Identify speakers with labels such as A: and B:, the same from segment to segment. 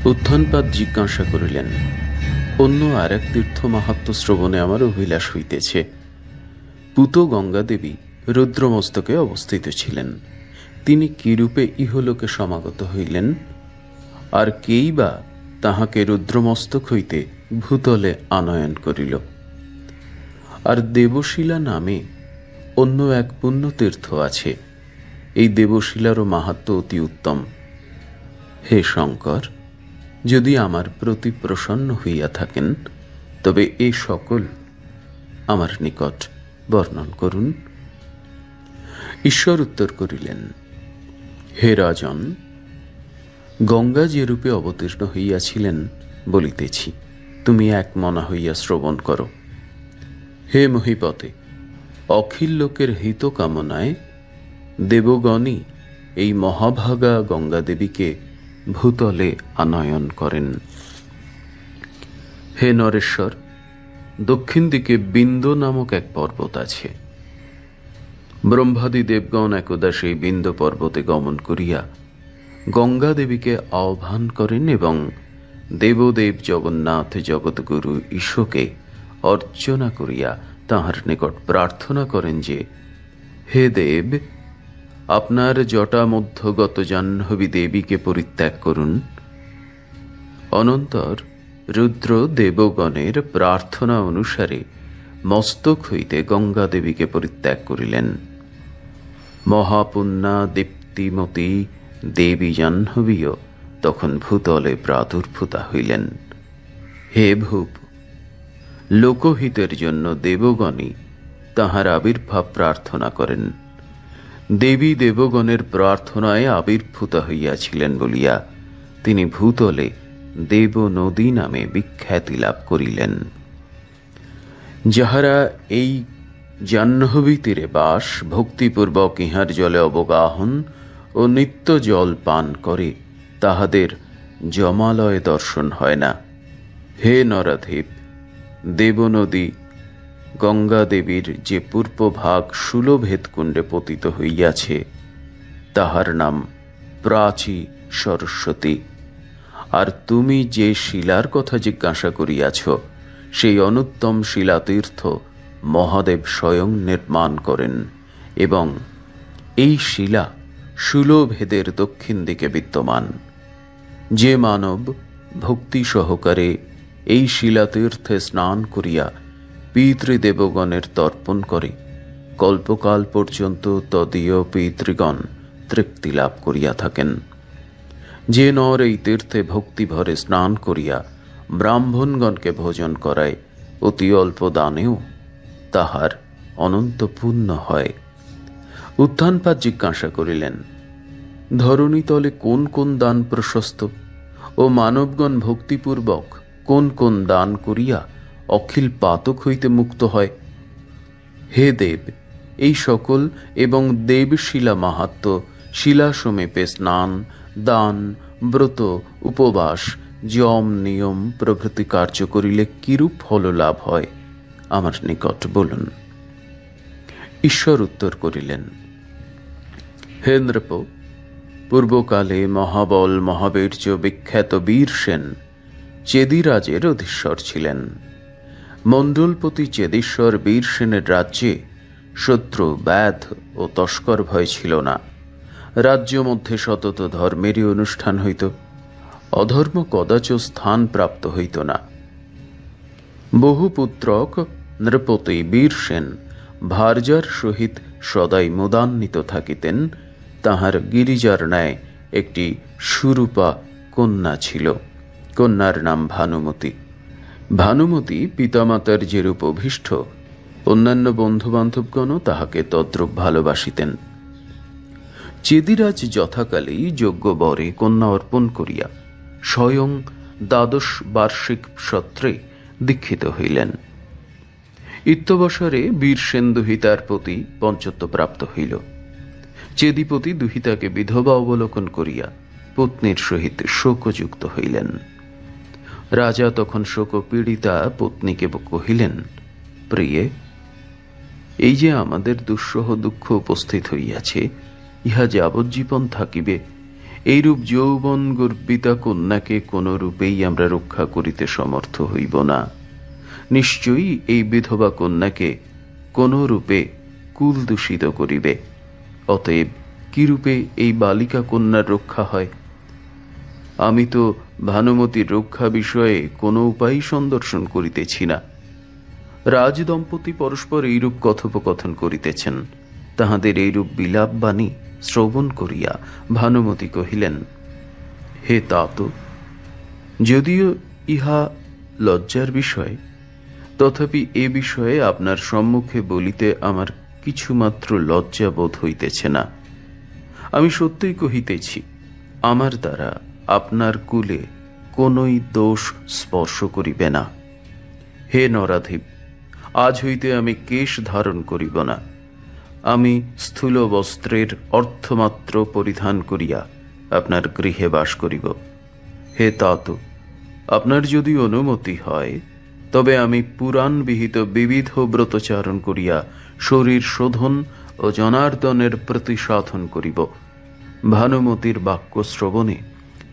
A: উত্থানপাদ জিজ্ঞাসা করিলেন, অন্য আর এক তীর্থ মাহাত্ম্য শ্রবণে আমার অভিলাষ হইতেছে। পুত গঙ্গাদেবী রুদ্রমস্তকে অবস্থিত ছিলেন। তিনি কিরূপে ইহলোকে সমাগত হইলেন, আর কেই বা তাহাকে রুদ্রমস্তক হইতে ভূতলে আনয়ন করিল? আর দেবশিলা নামে অন্য এক পুণ্যতীর্থ আছে। এই দেবশিলারও মাহাত্ম্য অতি উত্তম। হে শঙ্কর, যদি আমার প্রতি প্রসন্ন হইয়া থাকেন, তবে এই সকল আমার নিকট বর্ণন করুন। ঈশ্বর উত্তর করিলেন, হে রাজন, গঙ্গা যে রূপে অবতীর্ণ হইয়াছিলেন বলিতেছি, তুমি এক মনা হইয়া শ্রবণ করো। হে মহীপতে, অখিল লোকের হিত কামনায় দেবগণই এই মহাভাগা গঙ্গাদেবীকে ভূতলে আনয়ন করেন। হে নরেশ্বর, দক্ষিণ দিকে বিন্দ নামক এক পর্বত আছে। ব্রহ্মাদি দেবগণ একদা সেই বিন্দ পর্বতে গমন করিয়া গঙ্গা দেবীকে আহ্বান করেন এবং দেবদেব জগন্নাথ জগৎগুরু ঈশ্বরকে অর্চনা করিয়া তাহার নিকট প্রার্থনা করেন যে, হে দেব, আপনার জটা মধ্যগত জাহ্নবী দেবীকে পরিত্যাগ করুন। অনন্তর রুদ্র দেবগণের প্রার্থনা অনুসারে মস্তক হইতে গঙ্গা দেবীকে পরিত্যাগ করিলেন। মহাপুণ্যা দীপ্তিমতী দেবী জাহ্নবীও তখন ভূতলে প্রাদুর্ভূতা হইলেন। হে ভূপ, লোকহিতের জন্য দেবগণই তাহার আবির্ভাব প্রার্থনা করেন। দেবী দেবগণের প্রার্থনায় আবির্ভূতা হইয়াছিলেন বলিয়া তিনি ভূতলে দেব নদী নামে বিখ্যাতি লাভ করিলেন। যাহারা এই জাহ্নবী তীরে বাস, ভক্তিপূর্বক ইহার জলে অবগাহন ও নিত্য জল পান করে, তাহাদের জমালয় দর্শন হয় না। হে নরাধীপ, দেবনদী গঙ্গা দেবীর যে পূর্বভাগ শূলভেদ কুণ্ডে পতিত হইয়াছে, তাহার নাম প্রাচী সরস্বতী। আর তুমি যে শিলার কথা জিজ্ঞাসা করিয়াছ, সেই অনুত্তম শিলাতীর্থ মহাদেব স্বয়ং নির্মাণ করেন এবং এই শিলা শূলভেদের দক্ষিণ দিকে বিদ্যমান। যে মানব ভক্তি সহকারে এই শিলাতীর্থে স্নান করিয়া পিতৃদেবগণের তর্পণ করে, কল্পকাল পর্যন্ত তদীয় পিতৃগণ তৃপ্তি লাভ করিয়া থাকেন। যে নর এই তীর্থে ভক্তিভরে স্নান করিয়া ব্রাহ্মণগণকে ভোজন করায়, অতি অল্প দানেও তাহার অনন্ত পুণ্য হয়। উত্থানপাদ জিজ্ঞাসা করিলেন, ধরণীতলে কোন কোন দান প্রশস্ত ও মানবগণ ভক্তিপূর্বক কোন কোন দান করিয়া অখিল পাতক হইতে মুক্ত হয়? হে দেব, এই সকল এবং দেবশিলা মাহাত্ম্য, শিলা সমীপে স্নান, দান, ব্রত, উপবাস, যম, নিয়ম প্রভৃতি কার্য করিলে কিরূপ ফল লাভ হয় আমার নিকট বলুন। ঈশ্বর উত্তর করিলেন, হে নৃপ, পূর্বকালে মহাবল মহাবীর্য বিখ্যাত বীরসেন চেদিরাজের অধীশ্বর ছিলেন। মণ্ডলপতি চেদিশ্বর বীরসেনের রাজ্যে শত্রু, ব্যাধ ও তস্কর ভয় ছিল না। রাজ্য মধ্যে সতত ধর্মেরই অনুষ্ঠান হইত, অধর্ম কদাচ স্থান প্রাপ্ত হইত না। বহুপুত্রক নৃপতি বীরসেন ভার্যার সহিত সদাই মুদান্বিত থাকিতেন। তাহার গিরিজার ন্যায় একটি সুরূপা কন্যা ছিল। কন্যার নাম ভানুমতি। ভানুমতি পিতামাতার যেরূপ অভীষ্ট, অন্যান্য বন্ধুবান্ধবগণও তাহাকে তদ্রূপ ভালোবাসিতেন। চেদিরাজ যথাকালেই যোগ্য বরে কন্যা অর্পণ করিয়া স্বয়ং ১২ বার্ষিক সত্রে দীক্ষিত হইলেন। ইত্যবসরে বীরসেন দুহিতার প্রতি পঞ্চত্ব প্রাপ্ত হইল। চেদিপতি দুহিতাকে বিধবা অবলোকন করিয়া পত্নীর সহিত শোকযুক্ত হইলেন। রাজা তখন শোকপীড়িতা পত্নীকে কহিলেন, প্রিয়ে, এই যে আমাদের দুঃসহ দুঃখ উপস্থিত হইয়াছে, ইহা যাবজ্জীবন থাকিবে, এইরূপ যৌবন গর্বিতা কন্যাকে কোন রূপেই আমরা রক্ষা করিতে সমর্থ হইব না। নিশ্চয়ই এই বিধবা কন্যাকে কোন রূপে কুল দূষিত করিবে। অতএব কিরূপে এই বালিকা কন্যার রক্ষা হয়? আমি তো ভানুমতির রক্ষা বিষয়ে কোনো উপায় সন্দর্শন করিতেছি না। রাজদম্পতি পরস্পর এইরূপ কথোপকথন করিতেছেন। তাহাদের এইরূপ বিলাপ বাণী শ্রবণ করিয়া ভানুমতি কহিলেন, হে তাত, যদিও ইহা লজ্জার বিষয়, তথাপি এ বিষয়ে আপনার সম্মুখে বলিতে আমার কিছুমাত্র লজ্জা বোধ হইতেছে না। আমি সত্যই কহিতেছি, আমার দ্বারা আপনার কুলে কোনই দোষ স্পর্শ করিবে না। হে নরাধিপ, আজ হইতে আমি কেশ ধারণ করিব না। আমি স্থূল বস্ত্রের অর্থমাত্র পরিধান করিয়া আপনার গৃহে বাস করিব। হে তাত, আপনার যদি অনুমতি হয় তবে আমি পুরাণবিহিত বিবিধ ব্রতচারণ করিয়া শরীর শোধন ও জনার্দনের প্রতিসাধন করিব। ভানুমতির বাক্য শ্রবণে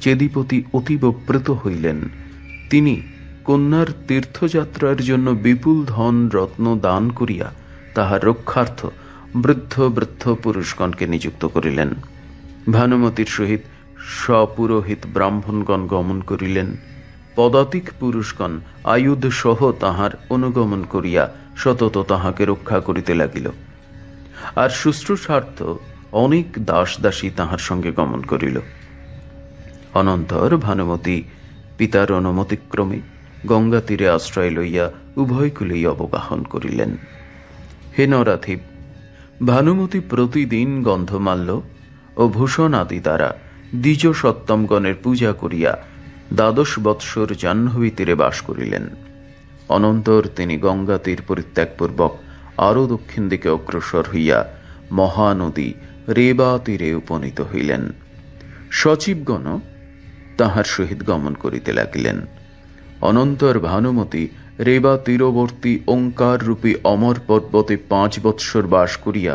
A: চেদিপতি অতীব প্রীত হইলেন। তিনি কন্যার তীর্থযাত্রার জন্য বিপুল ধন রত্ন দান করিয়া তাহার রক্ষার্থ বৃদ্ধ বৃদ্ধ পুরুষগণকে নিযুক্ত করিলেন। ভানুমতির সহিত স্বপুরোহিত ব্রাহ্মণগণ গমন করিলেন। পদাতিক পুরুষগণ আয়ুধ সহ তাহার অনুগমন করিয়া সতত তাহাকে রক্ষা করিতে লাগিল। আর শুশ্রূষার্থ অনেক দাস দাসী তাহার সঙ্গে গমন করিল। অনন্তর ভানুমতি পিতার অনুমতিক্রমে গঙ্গা তীরে আশ্রয় লইয়া উভয়কুলেই অবগাহন করিলেন। হে নরাধিপ, ভানুমতি প্রতিদিন গন্ধমাল্য ও ভূষণ আদি দ্বারা দ্বিজ সত্তমগণের পূজা করিয়া ১২ বৎসর জাহ্নবী তীরে বাস করিলেন। অনন্তর তিনি গঙ্গা তীর পরিত্যাগপূর্বক আরও দক্ষিণ দিকে অগ্রসর হইয়া মহানদী রেবা তীরে উপনীত হইলেন। সচিবগণ তাহার সহিত গমন করিতে লাগিলেন। অনন্তর ভানুমতি রেবা তীরবর্তী ওঙ্কার রূপী অমর পর্বতে ৫ বৎসর বাস করিয়া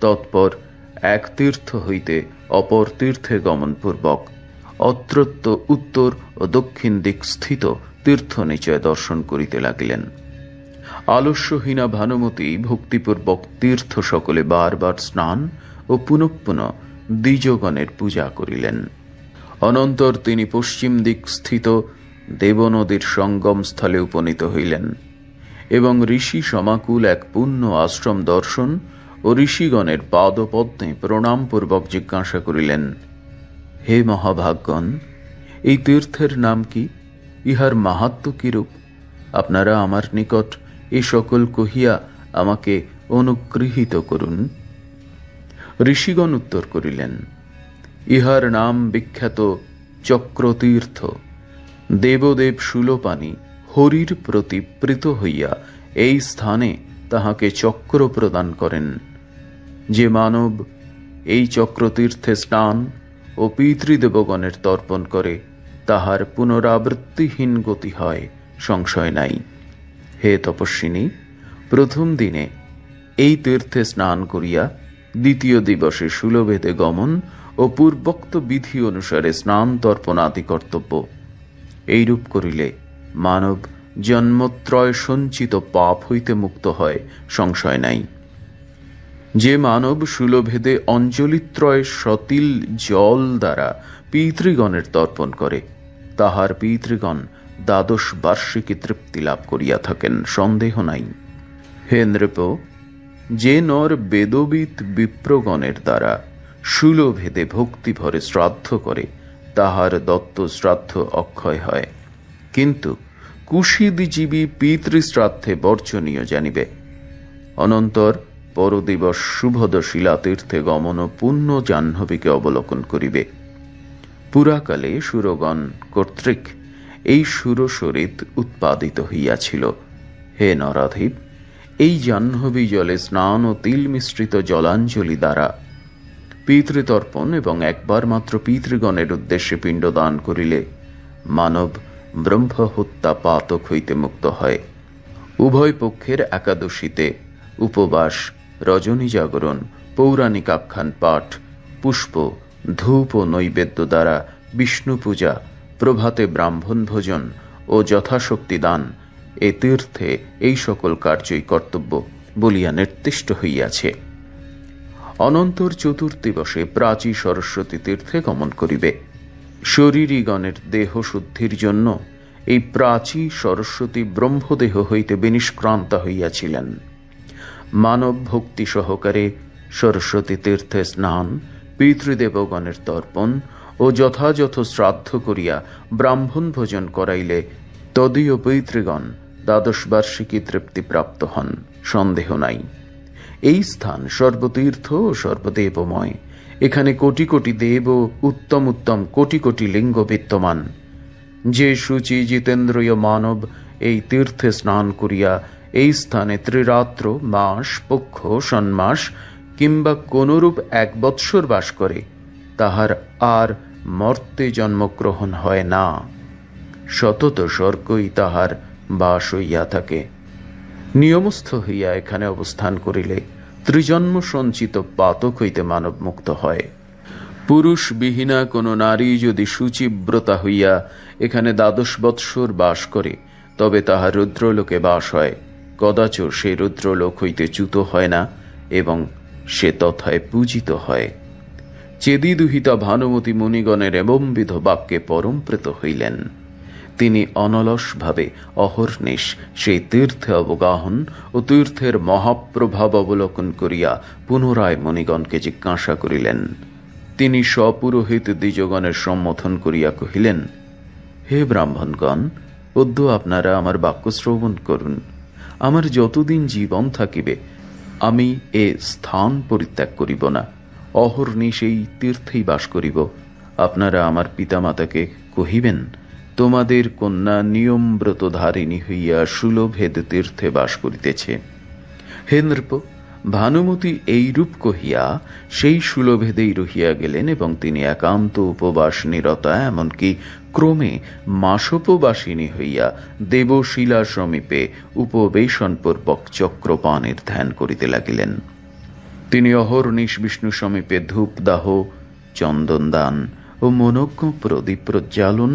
A: তৎপর এক তীর্থ হইতে অপর তীর্থে গমনপূর্বক অত্রত্য উত্তর ও দক্ষিণ দিক স্থিত তীর্থ নিচয় দর্শন করিতে লাগিলেন। আলস্যহীনা ভানুমতি ভক্তিপূর্বক তীর্থ সকলে বারবার স্নান ও পুনঃ পুনঃ দ্বিজগণের পূজা করিলেন। অনন্তর তিনি পশ্চিম দিক স্থিত দেবনদীর সঙ্গম স্থলে উপনীত হইলেন এবং ঋষি সমাকুল এক পুণ্য আশ্রম দর্শন ও ঋষিগণের পাদপদ্মে প্রণামপূর্বক জিজ্ঞাসা করিলেন, হে মহাভাগগণ, এই তীর্থের নাম কি? ইহার মাহাত্ম্য কিরূপ? আপনারা আমার নিকট এ সকল কহিয়া আমাকে অনুগৃহীত করুন। ঋষিগণ উত্তর করিলেন, ইহার নাম বিখ্যাত চক্রতীর্থ। দেবদেব শূলপাণি হরির প্রতি প্রীত হইয়া এই স্থানে তাহাকে চক্র প্রদান করেন। যে মানব এই চক্রতীর্থে স্নান ও পিতৃদেবগণের তর্পণ করে তাহার পুনরাবৃত্তিহীন গতি হয়, সংশয় নাই। হে তপস্বিনী, প্রথম দিনে এই তীর্থে স্নান করিয়া দ্বিতীয় দিবসে শূলভেদে গমন ও পূর্বোক্ত বিধি অনুসারে স্নান তর্পণ আদি কর্তব্য। এইরূপ করিলে মানব জন্মত্রয় সঞ্চিত পাপ হইতে মুক্ত হয়, সংশয় নাই। যে মানব শূলভেদে অঞ্জলিত্রয় সতিল জল দ্বারা পিতৃগণের তর্পণ করে তাহার পিতৃগণ ১২ বার্ষিকী তৃপ্তি লাভ করিয়া থাকেন, সন্দেহ নাই। হে নৃপ, যে নর বেদবিদ বিপ্রগণের দ্বারা শূলভেদে ভক্তিভরে শ্রাদ্ধ করে তাহার দত্ত শ্রাদ্ধ অক্ষয় হয়, কিন্তু কুশীদজীবী পিতৃশ্রাদ্ধে বর্জনীয় জানিবে। অনন্তর পরদিবস শুভদশিলা তীর্থে গমন ও পুণ্য জাহ্নবীকে অবলোকন করিবে। পুরাকালে সুরগণ কর্তৃক এই সুরসরিত উৎপাদিত হইয়াছিল। হে নরাধিপ, এই জাহ্নবী জলে স্নান ও তিল মিশ্রিত জলাঞ্জলি দ্বারা পিতৃতর্পণ এবং একবার মাত্র পিতৃগণের উদ্দেশ্যে পিণ্ডদান করিলে মানব ব্রহ্মহত্যা পাতক হইতে মুক্ত হয়। উভয় পক্ষের একাদশীতে উপবাস, রজনী জাগরণ, পৌরাণিক আখ্যান পাঠ, পুষ্প ধূপ ও নৈবেদ্য দ্বারা বিষ্ণু পূজা, প্রভাতে ব্রাহ্মণ ভোজন ও যথাশক্তি দান, এ তীর্থে এই সকল কার্যই কর্তব্য বলিয়া নির্দিষ্ট হইয়াছে। অনন্তর চতুর্দিবসে প্রাচী সরস্বতী তীর্থে গমন করিবে। শরীরীগণের দেহ শুদ্ধির জন্য এই প্রাচী সরস্বতী ব্রহ্মদেহ হইতে বিনিষ্ক্রান্ত হইয়াছিলেন। মানব ভক্তি সহকারে সরস্বতী তীর্থে স্নান, পিতৃদেবগণের তর্পণ ও যথাযথ শ্রাদ্ধ করিয়া ব্রাহ্মণ ভোজন করাইলে তদীয় পিতৃগণ দ্বাদশ বার্ষিকী তৃপ্তিপ্রাপ্ত হন, সন্দেহ নাই। এই স্থান সর্বতীর্থ ও সর্বদেবময়। এখানে কোটি কোটি দেব ও উত্তম উত্তম কোটি কোটি লিঙ্গ বিদ্যমান। যে শুচি জিতেন্দ্রীয় মানব এই তীর্থে স্নান করিয়া এই স্থানে ত্রিরাত্র, মাস, পক্ষ, ষণ্মাস কিংবা কোনরূপ 1 বৎসর বাস করে, তাহার আর মর্তে জন্মগ্রহণ হয় না। সতত স্বর্গই তাহার বাস হইয়া থাকে। নিয়মস্থ হইয়া এখানে অবস্থান করিলে ত্রিজন্ম সঞ্চিত পাতক হইতে মানব মুক্ত হয়। পুরুষবিহীনা কোনো নারী যদি শুচিব্রতা হইয়া এখানে 12 বৎসর বাস করে, তবে তাহার রুদ্রলোকে বাস হয়। কদাচ সে রুদ্রলোক হইতে চ্যুত হয় না এবং সে তথায় পূজিত হয়। চেদি দুহিতা ভানুমতী মুনিগণের এবংবিধ বাক্যে পরমপ্রেত হইলেন। তিনি অনলসভাবে অহর্নিশ সেই তীর্থে অবগাহন ও তীর্থের মহাপ্রভাব অবলোকন করিয়া পুনরায় মুনিগণকে জিজ্ঞাসা করিলেন। তিনি স্বপুরোহিত দ্বিজগণের সম্বোধন করিয়া কহিলেন, হে ব্রাহ্মণগণ, অদ্য আপনারা আমার বাক্য শ্রবণ করুন। আমার যতদিন জীবন থাকিবে আমি এ স্থান পরিত্যাগ করিব না, অহর্নিশ এই তীর্থেই বাস করিব। আপনারা আমার পিতামাতাকে কহিবেন, তোমাদের কন্যা নিয়মব্রতধারিণী হইয়া শূলভেদ তীর্থে বাস করিতেছে। হে নৃপ, ভানুমতী এইরূপ কহিয়া সেই শূলভেদেই রহিয়া গেলেন এবং তিনি একান্ত উপবাস নিরতা, এমনকি ক্রমে মাসোপবাসিনী হইয়া দেবশিলা সমীপে উপবেশনপূর্বক চক্রপাণের ধ্যান করিতে লাগিলেন। তিনি অহর্নিশ বিষ্ণু সমীপে ধূপদাহ, চন্দনদান ও মনোজ্ঞ প্রদীপ প্রজ্বালন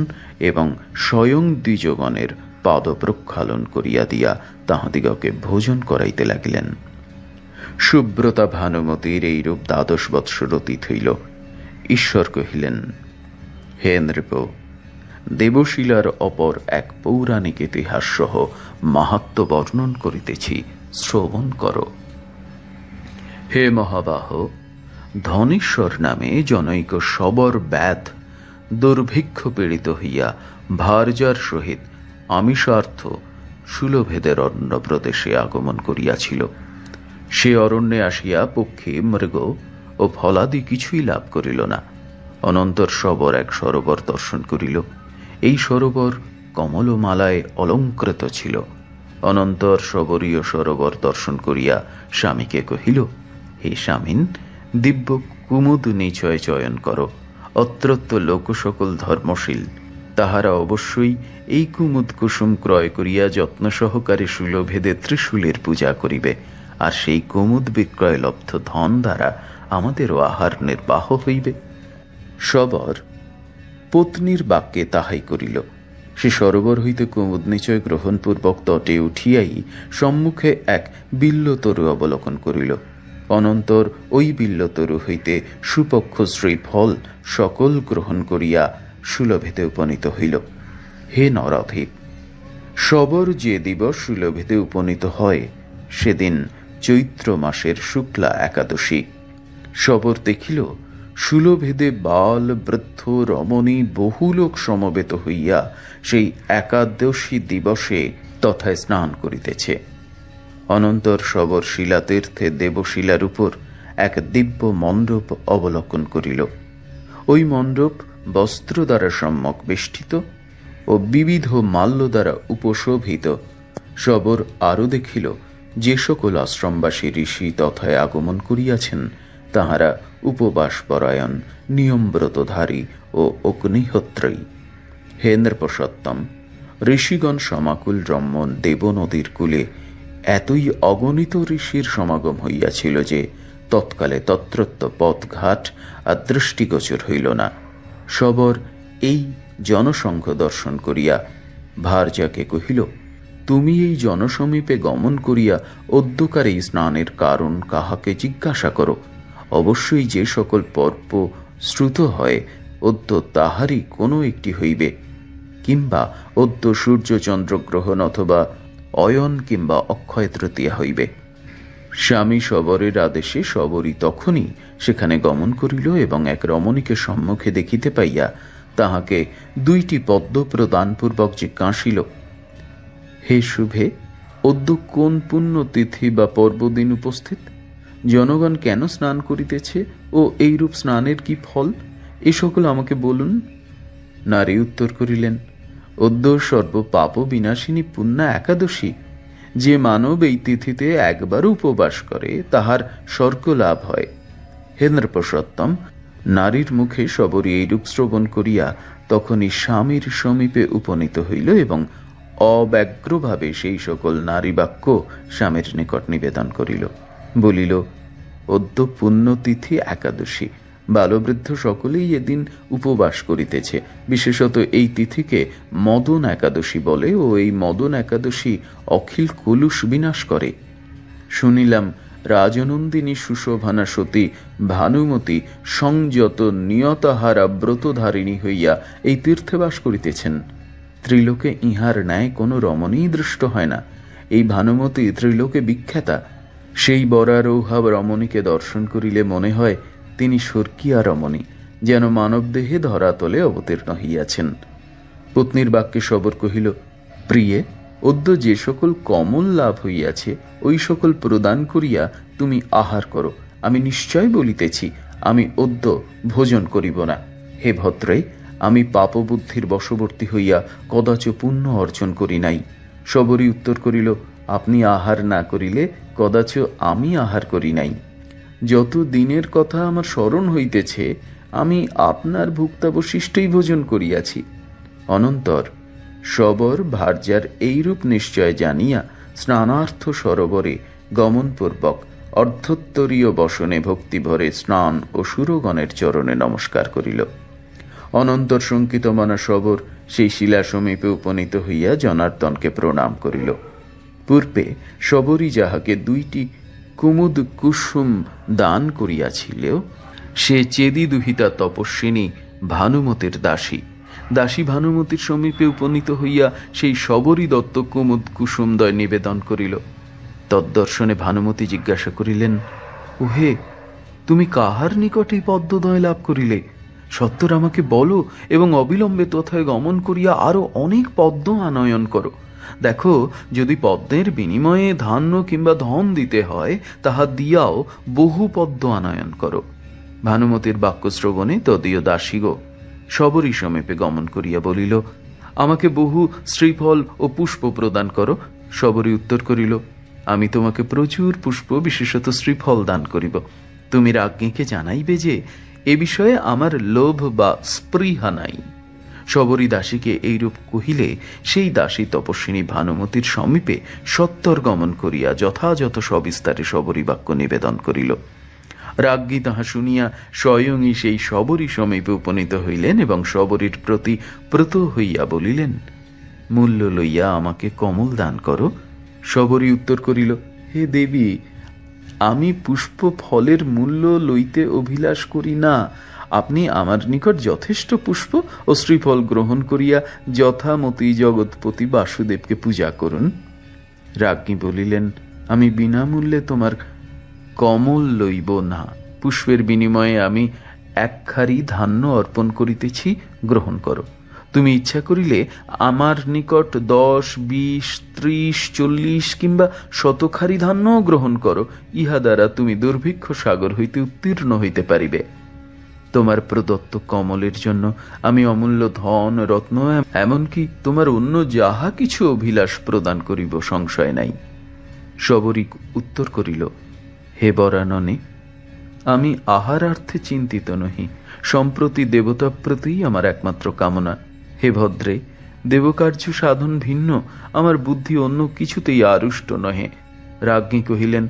A: এবং স্বয়ং দ্বিজগণের পাদ প্রক্ষালন করিয়া দিয়া তাহাদিগকে ভোজন করাইতে লাগিলেন। সুব্রতা ভানুমতীর এইরূপ 12 বৎসর অতীত হইল। ঈশ্বর কহিলেন, হে নৃপ, দেবশিলার অপর এক পৌরাণিক ইতিহাস সহ মাহাত্ম্য বর্ণন করিতেছি, শ্রবণ কর। হে মহাবাহ, ধনেশ্বর নামে জনৈক শবর ব্যাধ দুর্ভিক্ষ পীড়িত হইয়া ভার্যার সহিত আমিষার্থ শূলভেদের অরণ্য প্রদেশে আগমন করিয়াছিল। সে অরণ্যে আসিয়া পক্ষী, মৃগ ও ফলাদি কিছুই লাভ করিল না। অনন্তর শবর এক সরোবর দর্শন করিল। এই সরোবর কমলমালায় অলঙ্কৃত ছিল। অনন্তর শবরীয় সরোবর দর্শন করিয়া স্বামীকে কহিল, হে স্বামীন, দিব্য কুমুদ নিচয় চয়ন কর। অত্রত্য লোক সকল ধর্মশীল, তাহারা অবশ্যই এই কুমুদ কুসুম ক্রয় করিয়া যত্ন সহকারে শূলভেদে ত্রিশূলের পূজা করিবে, আর সেই কুমুদ বিক্রয় লব্ধ ধন দ্বারা আমাদেরও আহার নির্বাহ হইবে। শবর পত্নীর বাক্যে তাহাই করিল। সে সরোবর হইতে কুমুদ নিচয় গ্রহণপূর্বক তটে উঠিয়াই সম্মুখে এক বিল্লতরু অবলোকন করিল। অনন্তর ওই বিল্লতরু হইতে সুপক্ষ শ্রীফল সকল গ্রহণ করিয়া শূলভেদে উপনীত হইল। হে নরাধিপ, শবর যে দিবস শূলভেদে উপনীত হয় সেদিন চৈত্র মাসের শুক্লা একাদশী। শবর দেখিল শূলভেদে বাল, বৃদ্ধ, রমণী বহু লোক সমবেত হইয়া সেই একাদশী দিবসে তথায় স্নান করিতেছে। অনন্তর শবর শিলাতীর্থে দেবশিলার উপর এক দিব্য মণ্ডপ অবলোকন করিল। ওই মণ্ডপ বস্ত্র দ্বারা সম্যক বেষ্টিত ও বিবিধ মাল্য দ্বারা উপশোভিত। শবর আরও দেখিল যে সকল আশ্রমবাসী ঋষি তথায় আগমন করিয়াছেন তাহারা উপবাসপরায়ণ, নিয়মব্রতধারী ও অগ্নিহোত্রী। হে নৃপসত্তম, ঋষিগণ সমাকুল রম্য দেবনদীর কূলে এতই অগণিত ঋষির সমাগম হইয়াছিল যে তৎকালে তত্রত্য পথঘাট আর দৃষ্টিগোচর হইল না। শবর এই জনসংঘ দর্শন করিয়া ভার্যাকে কহিল, তুমি এই জনসমীপে গমন করিয়া অদ্যকার এই স্নানের কারণ কাহাকে জিজ্ঞাসা করো। অবশ্যই যে সকল পর্ব শ্রুত হয় অদ্য তাহারই কোনো একটি হইবে, কিংবা অদ্য সূর্য চন্দ্রগ্রহণ অথবা অয়ন কিংবা অক্ষয় তৃতীয়া হইবে। স্বামী শবরের আদেশে শবরী তখনই সেখানে গমন করিল এবং এক রমণীকে সম্মুখে দেখিতে পাইয়া তাহাকে 2টি পদ্ম প্রদানপূর্বক জিজ্ঞাসিল, হে শুভে, অদ্য কোন পুণ্য তিথি বা পর্বদিন উপস্থিত? জনগণ কেন স্নান করিতেছে ও এইরূপ স্নানের কি ফল, এ সকল আমাকে বলুন। নারী উত্তর করিলেন, অদ্য সর্ব পাপ বিনাশিনী পুণ্যা একাদশী। যে মানব এই তিথিতে একবার উপবাস করে তাহার স্বর্গ লাভ হয়। হে নৃপসত্তম, নারীর মুখে শবরী এইরূপ শ্রবণ করিয়া তখনই স্বামীর সমীপে উপনীত হইল এবং অব্যগ্রভাবে সেই সকল নারী বাক্য স্বামীর নিকট নিবেদন করিল। বলিল, অদ্য পুণ্যতিথি একাদশী, বালবৃদ্ধ সকলেই এদিন উপবাস করিতেছে। বিশেষত এই তিথিকে মদন একাদশী বলে ও এই মদন একাদশী অখিল কলুষ বিনাশ করে। শুনিলাম রাজনন্দিনী সুশোভনা সতী ভানুমতী সংযত নিয়তাহারা ব্রতধারিণী হইয়া এই তীর্থে বাস করিতেছেন। ত্রিলোকে ইহার ন্যায় কোনো রমণীই দৃষ্ট হয় না। এই ভানুমতী ত্রিলোকে বিখ্যাতা। সেই বরারৌহা রমণীকে দর্শন করিলে মনে হয় তিনি স্বর্গীয়া রমণী, যেন মানবদেহে ধরাতলে অবতীর্ণ হইয়াছেন। পত্নীর বাক্যে শবর কহিল, প্রিয়ে, অদ্য যে সকল কমল লাভ হইয়াছে ওই সকল প্রদান করিয়া তুমি আহার করো। আমি নিশ্চয় বলিতেছি, আমি অদ্য ভোজন করিব না। হে ভদ্রে, আমি পাপবুদ্ধির বশবর্তী হইয়া কদাচ পুণ্য অর্জন করি নাই। শবরী উত্তর করিল, আপনি আহার না করিলে কদাচ আমি আহার করি নাই। যত দিনের কথা আমার স্মরণ হইতেছে আমি আপনার ভুক্তাবশিষ্টই ভোজন করিয়াছি। অনন্তর শবর ভার্যার এইরূপ নিশ্চয় জানিয়া স্নানার্থ সরোবরে গমনপূর্বক অর্ধোত্তরীয় বসনে ভক্তিভরে স্নান ও সুরগণের চরণে নমস্কার করিল। অনন্তর শঙ্কিতমনা শবর সেই শিলা সমীপে উপনীত হইয়া জনার্দনকে প্রণাম করিল। পূর্বে শবরী যাহাকে 2টি কুমুদ কুসুম দান করিয়াছিল সে চেদি দুহিতা তপস্বিনী ভানুমতির দাসী। দাসী ভানুমতির সমীপে উপনীত হইয়া সেই শবরী দত্ত কুমুদ কুসুমদয় নিবেদন করিল। তদ্দর্শনে ভানুমতি জিজ্ঞাসা করিলেন, ওহে, তুমি কাহার নিকট এই পদ্মদয় লাভ করিলে? সত্তর আমাকে বলো এবং অবিলম্বে তথায় গমন করিয়া আরো অনেক পদ্ম আনয়ন করো। দেখো, যদি পদ্মের বিনিময়ে ধান্য কিংবা ধন দিতে হয় তাহা দিয়াও বহু পদ্ম আনয়ন করো। ভানুমতির বাক্য শ্রবণে তদীয় দাসীগো শবরী সমীপে গমন করিয়া বলিল, আমাকে বহু শ্রীফল ও পুষ্প প্রদান করো। শবরী উত্তর করিল, আমি তোমাকে প্রচুর পুষ্প বিশেষত শ্রীফল দান করিব। তুমি রাজ্ঞীকে জানাইবে যে এ বিষয়ে আমার লোভ বা স্পৃহা নাই। শবরী দাসীকে এইরূপ কহিলে সেই দাসী তপস্বিনী ভানুমতির সমীপে সত্তর গমন করিয়া যথাযথ সবিস্তারে শবরী বাক্য নিবেদন করিল। রাজ্ঞী তাহা শুনিয়া স্বয়ংই সেই শবরী সমীপে উপনীত হইলেন এবং শবরীর প্রতি প্রত হইয়া বলিলেন, মূল্য লইয়া আমাকে কমল দান করো। শবরী উত্তর করিল, হে দেবী, আমি পুষ্প ফলের মূল্য লইতে অভিলাষ করি না। আপনি আমার নিকট যথেষ্ট পুষ্প ও শ্রীফল গ্রহণ করিয়া যথামতি জগৎপতি বাসুদেবকে পূজা করুন। রাজ্ঞী বলিলেন, আমি বিনামূল্যে তোমার কমল লইব না। পুষ্পের বিনিময়ে আমি 1 খারি ধান্য অর্পণ করিতেছি, গ্রহণ করো। তুমি ইচ্ছা করিলে আমার নিকট 10, 20, 30, 40 কিংবা 100 খারি ধান্যও গ্রহণ করো। ইহা দ্বারা তুমি দুর্ভিক্ষ সাগর হইতে উত্তীর্ণ হইতে পারিবে। তোমার প্রদত্ত কমলের জন্য আমি অমূল্য ধন রত্ন এমনকি তোমার অন্য যাহা কিছু অভিলাষ প্রদান করিব, সংশয় নাই। শবরী উত্তর করিল, হে বরাননে, আমি আহারার্থে চিন্তিত নহি। সম্প্রতি দেবতা প্রতি আমার একমাত্র কামনা। হে ভদ্রে, দেবকার্য সাধন ভিন্ন, আমার বুদ্ধি অন্য কিছুতেই আরুষ্ট নহে। রাজ্ঞী কহিলেন,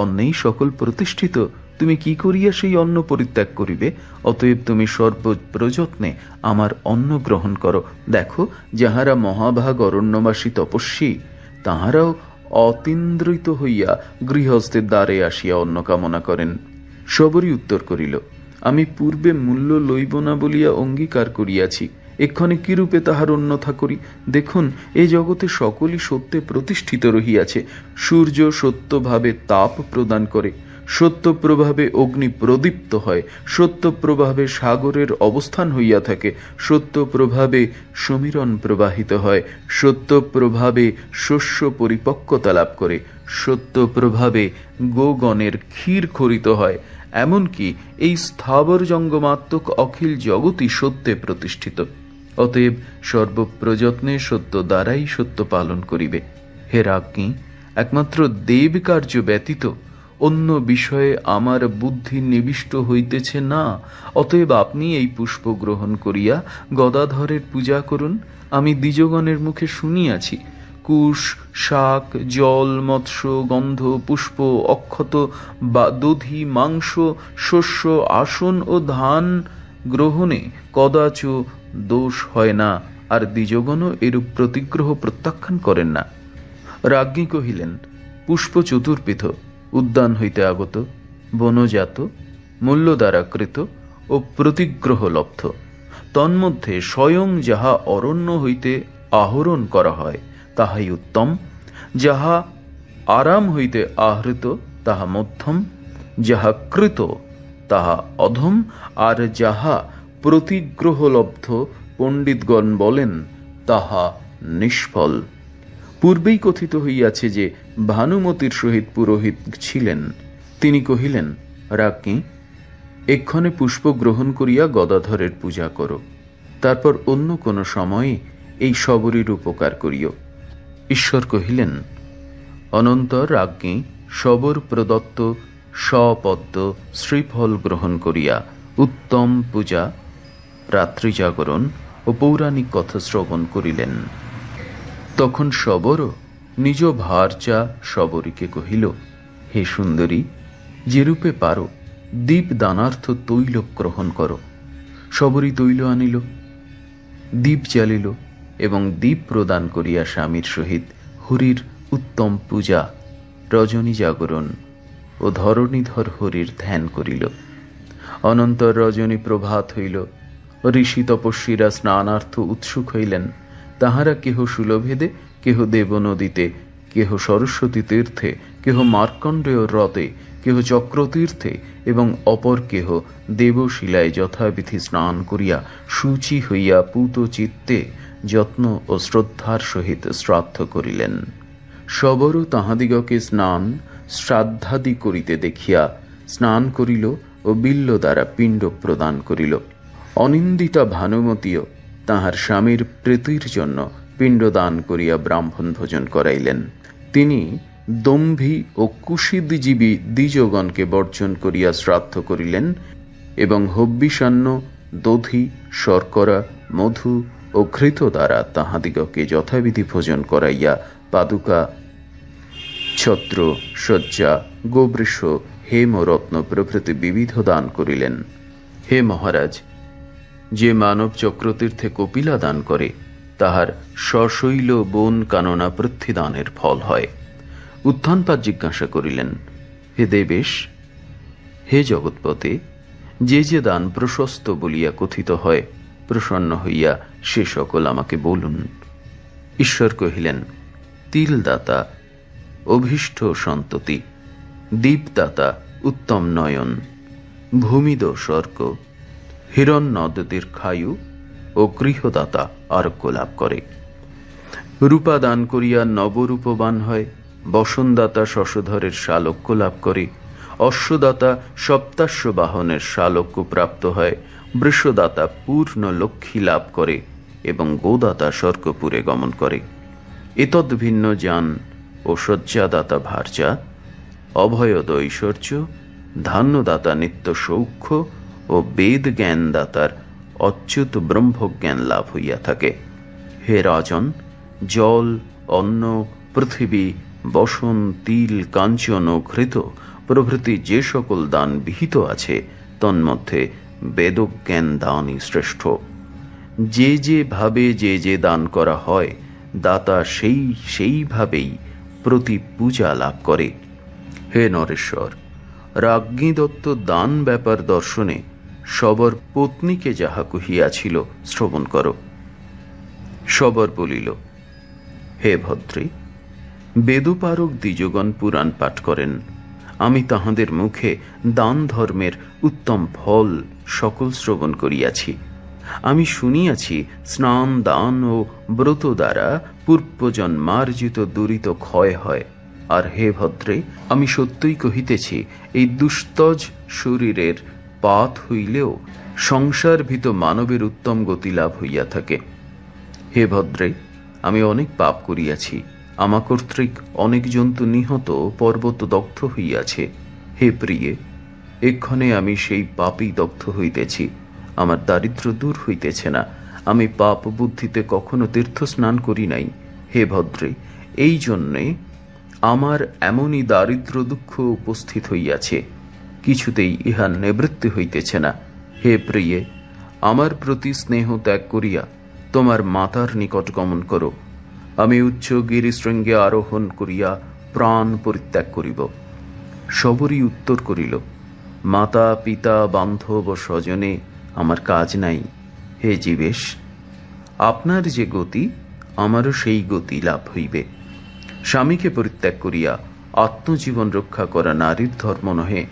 A: অন্যেই সকল প্রতিষ্ঠিত, তুমি কি করিয়া সেই অন্ন পরিত্যাগ করিবে? অতএব তুমি সর্বপ্রযত্নে আমার অন্ন গ্রহণ করো। দেখো, যাহারা মহাভাগ অরণ্যবাসী তপস্বী, তাহারাও অতীন্দ্রিত হইয়া গৃহস্থের দ্বারে আসিয়া অন্ন কামনা করেন। শবরী উত্তর করিল, আমি পূর্বে মূল্য লইব না বলিয়া অঙ্গীকার করিয়াছি, এক্ষণে কিরূপে তাহার অন্যথা করি? দেখুন, এ জগতে সকলই সত্যে প্রতিষ্ঠিত রহিয়াছে। সূর্য সত্যভাবে তাপ প্রদান করে, সত্য প্রভাবে অগ্নি প্রদীপ্ত হয়, সত্য প্রভাবে সাগরের অবস্থান হইয়া থাকে, সত্য প্রভাবে সমীরণ প্রবাহিত হয়, সত্য প্রভাবে শস্য পরিপক্কতা লাভ করে, সত্য প্রভাবে গোগণের ক্ষীর খরিত হয়। এমনকি এই স্থাবর জঙ্গমাত্মক অখিল জগৎই সত্যে প্রতিষ্ঠিত। অতএব সর্বপ্রযত্নে সত্য দ্বারাই সত্য পালন করিবে। হে রাজ্ঞী, একমাত্র দেব কার্য ব্যতীত অন্য বিষয়ে আমার বুদ্ধি নিবিষ্ট হইতেছে না। অতএব আপনি এই পুষ্প গ্রহণ করিয়া গদাধরের পূজা করুন। আমি দ্বিজগণের মুখে শুনিয়াছি, কুশ, শাক, জল, মৎস্য, গন্ধ, পুষ্প, অক্ষত বা দধি, মাংস, শস্য, আসন ও ধান গ্রহণে কদাচ দোষ হয় না, আর দ্বিজগণও এরূপ প্রতিগ্রহ প্রত্যাখ্যান করেন না। রাজ্ঞী কহিলেন, পুষ্প চতুর্বিধ, উদ্যান হইতে আগত, বনজাত, মূল্য দ্বারা কৃত ও প্রতিগ্রহ লব্ধ। তন্মধ্যে স্বয়ং যাহা অরণ্য হইতে আহরণ করা হয় তাহাই উত্তম, যাহা আরাম হইতে আহৃত তাহা মধ্যম, যাহা কৃত তাহা অধম, আর যাহা প্রতিগ্রহলব্ধ পণ্ডিতগণ বলেন তাহা নিষ্ফল। পূর্বেই কথিত হইয়াছে যে ভানুমতির সহিত পুরোহিত ছিলেন। তিনি কহিলেন, রাজ্ঞী, এক্ষণে পুষ্প গ্রহণ করিয়া গদাধরের পূজা করো, তারপর অন্য কোনো সময়ে এই শবরীর উপকার করিও। ঈশ্বর কহিলেন, অনন্তর রাজ্ঞী শবর প্রদত্ত স্বপদ্ম শ্রীফল গ্রহণ করিয়া উত্তম পূজা, রাত্রি জাগরণ ও পৌরাণিক কথা শ্রবণ করিলেন। তখন শবর নিজ ভার্যা শবরীকে কহিল, হে সুন্দরী, যেরূপে পারো দীপ দানার্থ তৈল গ্রহণ করো। শবরী তৈল আনিল, দীপ জ্বালিল এবং দীপ প্রদান করিয়া স্বামীর সহিত হরির উত্তম পূজা, রজনী জাগরণ ও ধরণীধর হরির ধ্যান করিল। অনন্তর রজনী প্রভাত হইল। ঋষি তপস্বীরা স্নানার্থ উৎসুক হইলেন। তাহারা কেহ সুলভেদে, কেহ দেবনদীতে, কেহ সরস্বতী তীর্থে, কেহ মার্কণ্ডেয় হ্রদে, কেহ চক্রতীর্থে এবং অপর কেহ দেবশিলায় যথাবিধি স্নান করিয়া শুচি হইয়া পূত চিত্তে যত্ন ও শ্রদ্ধার সহিত শ্রাদ্ধ করিলেন। শবরও তাহাদিগকে স্নান শ্রাদ্ধাদি করিতে দেখিয়া স্নান করিল ও বিল্ল দ্বারা পিণ্ড প্রদান করিল। অনিন্দিতা ভানুমতীও তাহার স্বামীর প্রীতির জন্য পিণ্ডদান করিয়া ব্রাহ্মণ ভোজন করাইলেন। তিনি দম্ভী ও কুশিদজীবী দ্বিজগণকে বর্জন করিয়া শ্রাদ্ধ করিলেন এবং হব্যিষান্ন, দধি, শর্করা, মধু ও ঘৃত দ্বারা তাহাদিগকে যথাবিধি ভোজন করাইয়া পাদুকা, ছত্র, শয্যা, গোবৃষ, হেম ও রত্ন প্রভৃতি বিবিধ দান করিলেন। হে মহারাজ, যে মানব চক্রতীর্থে কপিলা দান করে তাহার সশৈল বন কাননা পৃথ্বীদানের ফল হয়। উত্থানপাদ জিজ্ঞাসা করিলেন, হে দেবেশ, হে জগৎপতে, যে যে দান প্রশস্ত বলিয়া কথিত হয়, প্রসন্ন হইয়া সে সকল আমাকে বলুন। ঈশ্বর কহিলেন, তিলদাতা অভীষ্ট সন্ততি, দীপদাতা উত্তম নয়ন, ভূমিদ স্বর্গ, হিরণ্যদ দীর্ঘায়ু ও গৃহদাতা আরোগ্য লাভ করে। রূপা দান করিয়া নবরূপবান হয়, বসনদাতা শশধরের শালক্য লাভ করে, অশ্বদাতা সপ্তাশ্ব বাহনের শালক্য প্রাপ্ত হয়, বৃষদাতা পূর্ণ লক্ষ্মী লাভ করে এবং গোদাতা স্বর্গপুরে গমন করে। এতদ ভিন্ন যান ও শয্যাদাতা ভার্যা, অভয়দ ঐশ্বর্য, ধান্যদাতা নিত্য সৌখ্য ও বেদ জ্ঞানদাতার অচ্যুত ব্রহ্মজ্ঞান লাভ হইয়া থাকে। হে রাজন, জল, অন্ন, পৃথিবী, বসন, তিল, কাঞ্চন ও ঘৃত প্রভৃতি যে সকল দান বিহিত আছে তন্মধ্যে বেদজ্ঞান দানই শ্রেষ্ঠ। যে যে ভাবে যে যে দান করা হয় দাতা সেইভাবেই প্রতি পূজা লাভ করে। হে নরেশ্বর, রাজ্ঞী দত্ত দান ব্যাপার দর্শনে সবর পত্নীকে যাহা কহিয়াছিল শ্রবণ কর। সবর বলিল, হে ভদ্রে, বেদপারক দ্বিজগণ পুরাণ পাঠ করেন, আমি তাহাদের মুখে দান ধর্মের উত্তম ফল সকল শ্রবণ করিয়াছি। আমি শুনিয়াছি স্নান দান ও ব্রত দ্বারা পূর্বজন্মার্জিত দুরিত ক্ষয় হয়। আর হে ভদ্রে, আমি সত্যই কহিতেছি, এই দুস্তজ শরীরের পাত হইলেও সংসারভীত মানবের উত্তম গতি লাভ হইয়া থাকে। হে ভদ্রে, আমি অনেক পাপ করিয়াছি, আমা কর্তৃক অনেক জন্তু নিহত, পর্বত দগ্ধ হইয়াছে। হে প্রিয়ে, এক্ষণে আমি সেই পাপই দগ্ধ হইতেছি, আমার দারিদ্র্য দূর হইতেছে না। আমি পাপ বুদ্ধিতে কখনো তীর্থ স্নান করি নাই। হে ভদ্রে, এই জন্যে আমার এমনই দারিদ্র্য দুঃখ উপস্থিত হইয়াছে, কিছুতেই ইহার নিবৃত্তি হইতেছে না। হে প্রিয়ে, আমার প্রতি স্নেহ ত্যাগ করিয়া তোমার মাতার নিকট গমন করো। আমি উচ্চ গিরিশৃঙ্গে আরোহণ করিয়া প্রাণ পরিত্যাগ করিব। সবরই উত্তর করিল, মাতা পিতা বান্ধব ও স্বজনে আমার কাজ নাই। হে জীবেশ, আপনার যে গতি আমারও সেই গতি লাভ হইবে। স্বামীকে পরিত্যাগ করিয়া আত্মজীবন রক্ষা করা নারীর ধর্ম নহে।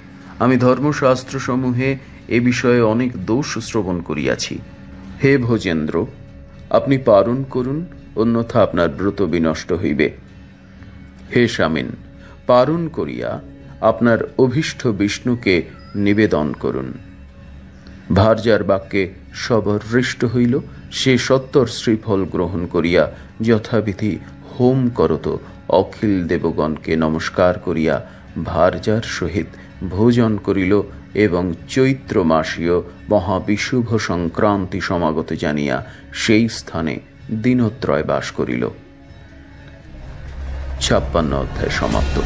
A: আমি ধর্মশাস্ত্র সমূহে এ বিষয়ে অনেক দোষ শ্রবণ করিয়াছি। হে ভোজেন্দ্র, আপনি পালন করুন, অন্যথা আপনার ব্রত বিনষ্ট হইবে। হে স্বামীন, পালন করিয়া আপনার অভীষ্ট বিষ্ণুকে নিবেদন করুন। ভার্যার বাক্যে সবর হৃষ্ট হইল। সে সত্তর শ্রীফল গ্রহণ করিয়া যথাবিধি হোম করত অখিল দেবগণকে নমস্কার করিয়া ভার্যার সহিত ভোজন করিল এবং চৈত্র মাসীয় মহাবিশুভ সংক্রান্তি সমাগত জানিয়া সেই স্থানে দিনত্রয় বাস করিল। 56 অধ্যায় সমাপ্ত।